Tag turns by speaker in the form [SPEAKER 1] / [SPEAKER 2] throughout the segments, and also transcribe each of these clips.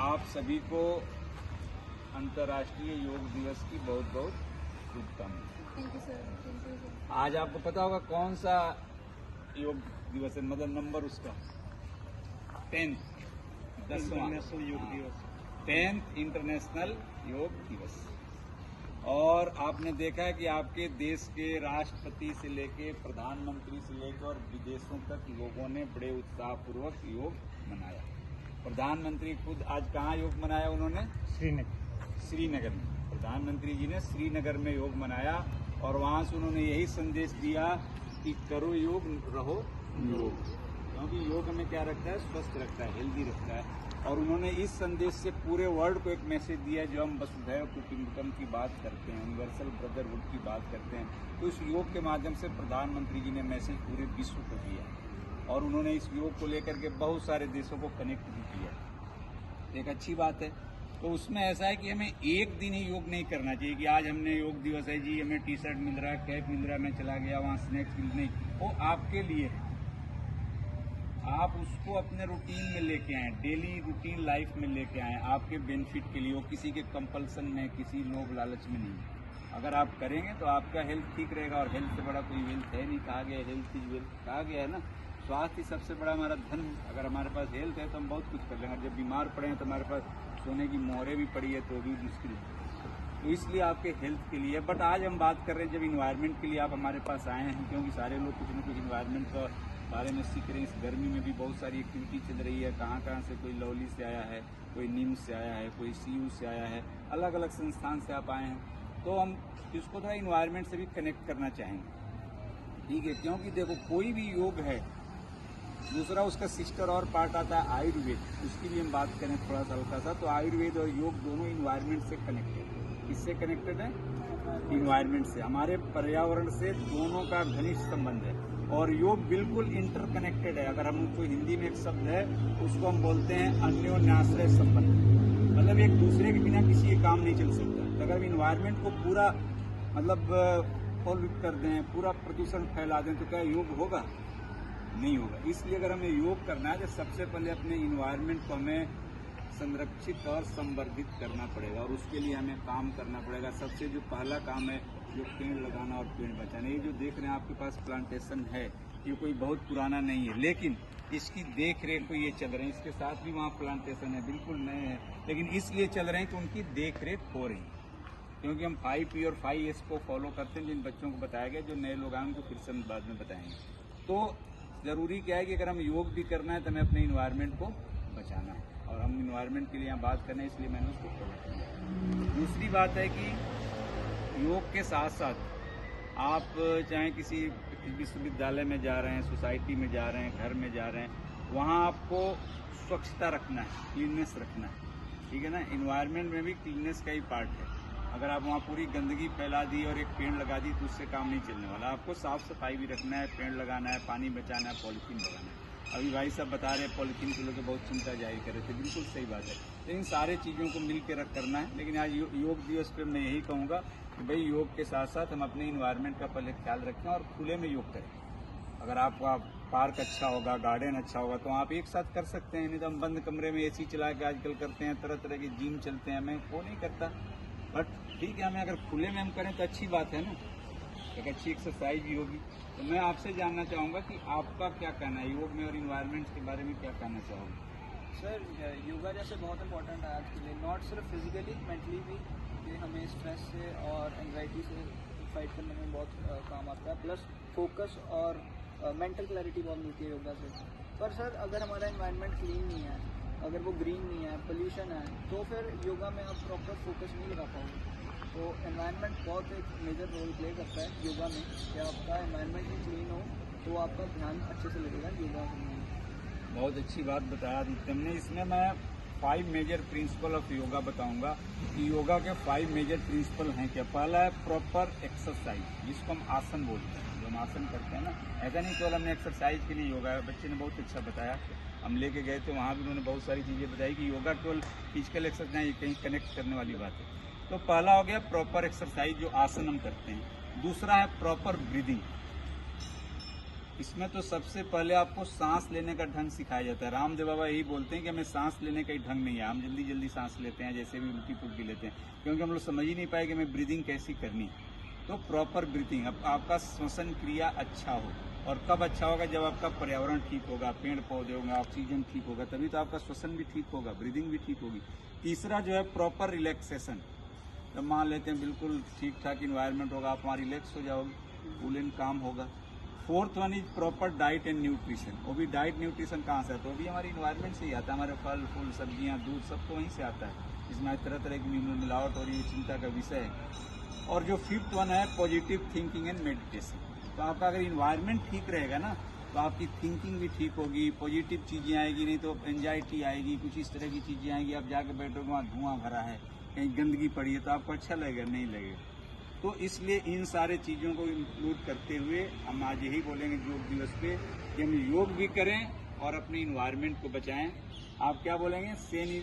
[SPEAKER 1] आप सभी को अंतर्राष्ट्रीय योग दिवस की बहुत बहुत शुभकामनाएं।
[SPEAKER 2] Thank you sir, thank you sir.
[SPEAKER 1] आज आपको पता होगा कौन सा योग दिवस है, मतलब नंबर उसका 10th, 10वां
[SPEAKER 3] योग दिवस,
[SPEAKER 1] 10th इंटरनेशनल योग दिवस। और आपने देखा है कि आपके देश के राष्ट्रपति से लेके प्रधानमंत्री से लेकर और विदेशों तक लोगों ने बड़े उत्साहपूर्वक योग मनाया। प्रधानमंत्री खुद आज कहाँ योग मनाया उन्होंने? श्रीनगर में। प्रधानमंत्री जी ने श्रीनगर में योग मनाया और वहां से उन्होंने यही संदेश दिया कि करो योग, रहो योग, क्योंकि योग हमें क्या रखता है? स्वस्थ रखता है, हेल्दी रखता है। और उन्होंने इस संदेश से पूरे वर्ल्ड को एक मैसेज दिया, जो हम वसुधैव कुटुंबकम की बात करते हैं, यूनिवर्सल ब्रदरहुड की बात करते हैं, तो इस योग के माध्यम से प्रधानमंत्री जी ने मैसेज पूरे विश्व को दिया और उन्होंने इस योग को लेकर के बहुत सारे देशों को कनेक्ट भी किया। एक अच्छी बात है। तो उसमें ऐसा है कि हमें एक दिन ही योग नहीं करना चाहिए कि आज हमने योग दिवस है जी, हमें टी शर्ट मिल रहा है, कैप मिल रहा है, मैं चला गया वहाँ स्नैक्स मिल नहीं, वो आपके लिए है। आप उसको अपने रूटीन में लेके आए, डेली रूटीन लाइफ में लेके आए, आपके बेनिफिट के लिए। वो किसी के कंपल्सन में, किसी लोभ लालच में नहीं। अगर आप करेंगे तो आपका हेल्थ ठीक रहेगा और हेल्थ से बड़ा कोई वेल्थ है नहीं। कहा गया हेल्थ इज वेल्थ, कहा गया है ना। स्वास्थ्य ही सबसे बड़ा हमारा धन। अगर हमारे पास हेल्थ है तो हम बहुत कुछ कर लेंगे। जब बीमार पड़े हैं तो हमारे पास सोने की मोहरें भी पड़ी है तो भी मुश्किल है। तो इसलिए आपके हेल्थ के लिए। बट आज हम बात कर रहे हैं जब इन्वायरमेंट के लिए आप हमारे पास आए हैं, क्योंकि सारे लोग कुछ न कुछ इन्वायरमेंट का बारे में सीख रहे हैं। इस गर्मी में भी बहुत सारी एक्टिविटी चल रही है। कहाँ कहाँ से, कोई लवली से आया है, कोई नीम से आया है, कोई CU से आया है, अलग अलग संस्थान से आप आए हैं। तो हम इसको थोड़ा इन्वायरमेंट से भी कनेक्ट करना चाहेंगे, ठीक है? क्योंकि देखो कोई भी योग है, दूसरा उसका सिस्टर और पार्ट आता है आयुर्वेद, उसकी भी हम बात करें थोड़ा सा हल्का सा। तो आयुर्वेद और योग दोनों इन्वायरमेंट से कनेक्टेड है। किससे कनेक्टेड है? इन्वायरमेंट से, हमारे पर्यावरण से दोनों का घनिष्ठ संबंध है। और योग बिल्कुल इंटरकनेक्टेड है। अगर हम उसको हिंदी में एक शब्द है, उसको हम बोलते हैं अन्योन्याश्रय संबंध। मतलब एक दूसरे के बिना किसी का काम नहीं चल सकता। तो अगर हम इन्वायरमेंट को पूरा मतलब पॉल्यूट कर दें, पूरा प्रदूषण फैला दें, तो क्या योग होगा? नहीं होगा। इसलिए अगर हमें योग करना है तो सबसे पहले अपने इन्वायरमेंट को हमें संरक्षित और संवर्धित करना पड़ेगा और उसके लिए हमें काम करना पड़ेगा। सबसे जो पहला काम है जो पेड़ लगाना और पेड़ बचाना। ये जो देख रहे हैं आपके पास प्लांटेशन है, ये कोई बहुत पुराना नहीं है, लेकिन इसकी देख रेख को ये चल रहे हैं। इसके साथ भी वहाँ प्लांटेशन है, बिल्कुल नए हैं, लेकिन इसलिए चल रहे हैं कि उनकी देख रेख हो रही है। क्योंकि हम 5P और 5S को फॉलो करते हैं, जिन बच्चों को बताया गया। जो नए लोग आए उनको फिर से हम बाद में बताएंगे। तो ज़रूरी क्या है कि अगर हम योग भी करना है तो हमें अपने इन्वायरमेंट को बचाना है और हम इन्वायरमेंट के लिए यहाँ बात करना है, इसलिए मैंने उसको फॉलो किया। दूसरी बात है कि योग के साथ साथ आप चाहे किसी विश्वविद्यालय में जा रहे हैं, सोसाइटी में जा रहे हैं, घर में जा रहे हैं, वहाँ आपको स्वच्छता रखना है, क्लीननेस रखना है, ठीक है ना। इन्वायरमेंट में भी क्लीननेस का ही पार्ट है। अगर आप वहाँ पूरी गंदगी फैला दी और एक पेड़ लगा दी तो उससे काम नहीं चलने वाला। आपको साफ सफाई भी रखना है, पेड़ लगाना है, पानी बचाना है, पॉलीथीन लगाना है। अभी भाई साहब बता रहे हैं पॉलीथीन को लेकर बहुत चिंता जाहिर कर रहे थे, बिल्कुल सही बात है। लेकिन सारे चीज़ों को मिल के करना है। लेकिन आज योग दिवस पर मैं यही कहूँगा कि भाई योग के साथ साथ हम अपने इन्वायरमेंट का पहले ख्याल रखें और खुले में योग करें। अगर आपका पार्क अच्छा होगा, गार्डन अच्छा होगा तो आप एक साथ कर सकते हैं। नहीं तो हम बंद कमरे में AC चला के आजकल करते हैं, तरह तरह के जिम चलते हैं, मैं वो नहीं करता। बट ठीक है, हमें अगर खुले में हम करें तो अच्छी बात है ना, एक अच्छी एक्सरसाइज भी होगी। तो मैं आपसे जानना चाहूँगा कि आपका क्या कहना है योग में और इन्वायरमेंट के बारे में, क्या कहना चाहोगे?
[SPEAKER 3] सर योगा जैसे बहुत इंपॉर्टेंट है आज के लिए, नॉट सिर्फ फिजिकली, मेंटली भी। ये हमें स्ट्रेस से और एंजाइटी से फाइट करने में बहुत काम आता है। प्लस फोकस और मेंटल क्लैरिटी बहुत मिलती है योगा से। पर सर अगर हमारा इन्वायरमेंट क्लीन नहीं है, अगर वो ग्रीन नहीं है, पोल्यूशन है, तो फिर योगा में आप प्रॉपर फोकस नहीं लगा पाओगे। तो एनवायरनमेंट बहुत एक मेजर रोल प्ले करता है योगा में। कि आपका एनवायरनमेंट ही क्लीन हो तो आपका ध्यान अच्छे से लगेगा योगा करने में।
[SPEAKER 1] बहुत अच्छी बात बताया तुमने। इसमें मैं 5 मेजर प्रिंसिपल ऑफ योगा बताऊंगा कि योगा के 5 मेजर प्रिंसिपल हैं क्या। पहला है प्रॉपर एक्सरसाइज, जिसको हम आसन बोलते हैं। जो हम आसन करते हैं ना, ऐसा नहीं केवल हमने एक्सरसाइज के लिए योगा है। बच्चे ने बहुत अच्छा बताया, हम लेके गए थे वहाँ भी उन्होंने बहुत सारी चीज़ें बताई कि योगा केवल फिजिकल एक्सरसाइज कहीं कनेक्ट करने वाली बात है। तो पहला हो गया प्रॉपर एक्सरसाइज, जो आसन हम करते हैं। दूसरा है प्रॉपर ब्रीदिंग, इसमें तो सबसे पहले आपको सांस लेने का ढंग सिखाया जाता है। रामदेव बाबा यही बोलते हैं कि हमें सांस लेने का ही ढंग नहीं है, हम जल्दी जल्दी सांस लेते हैं, जैसे भी उल्टी पुल्टी लेते हैं, क्योंकि हम लोग समझ ही नहीं पाए कि हमें ब्रीदिंग कैसी करनी है। तो प्रॉपर ब्रीथिंग, अब आपका श्वसन क्रिया अच्छा हो, और कब अच्छा होगा, जब आपका पर्यावरण ठीक होगा, पेड़ पौधे होंगे, ऑक्सीजन ठीक होगा, तभी तो आपका श्वसन भी ठीक होगा, ब्रीदिंग भी ठीक होगी। तीसरा जो है प्रॉपर रिलैक्सेशन। जब मान लेते हैं बिल्कुल ठीक ठाक इन्वायरमेंट होगा, आप वहाँ रिलैक्स हो जाओगे, कूल एंड काम होगा। Fourth one is proper diet and nutrition. वो भी डाइट न्यूट्रिशन कहाँ से आता है, वो भी हमारी इन्वायरमेंट से ही आता है, हमारे फल फूल सब्जियाँ दूध सब तो वहीं से आता है, इसमें तरह तरह की मिलावट और ये चिंता का विषय है। और जो फिफ्थ वन है पॉजिटिव थिंकिंग एंड मेडिटेशन। तो आपका अगर इन्वायरमेंट ठीक रहेगा ना, तो आपकी थिंकिंग भी ठीक होगी, पॉजिटिव चीज़ें आएगी, नहीं तो एंजाइटी आएगी, कुछ इस तरह की चीज़ें आएंगी। आप जाके बैठोगे वहाँ धुआं भरा है, कहीं गंदगी पड़ी है, तो आपको अच्छा लगेगा, नहीं लगेगा। तो इसलिए इन सारे चीज़ों को इंक्लूड करते हुए हम आज यही बोलेंगे योग दिवस पे कि हम योग भी करें और अपने इन्वायरमेंट को बचाएं। आप क्या बोलेंगे?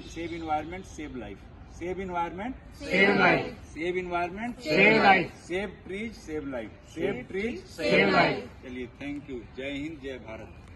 [SPEAKER 1] Save environment save life. Save environment
[SPEAKER 2] save life,
[SPEAKER 1] save environment
[SPEAKER 2] save life,
[SPEAKER 1] save trees save life, save trees
[SPEAKER 2] save life.
[SPEAKER 1] चलिए, थैंक यू। जय हिंद, जय भारत।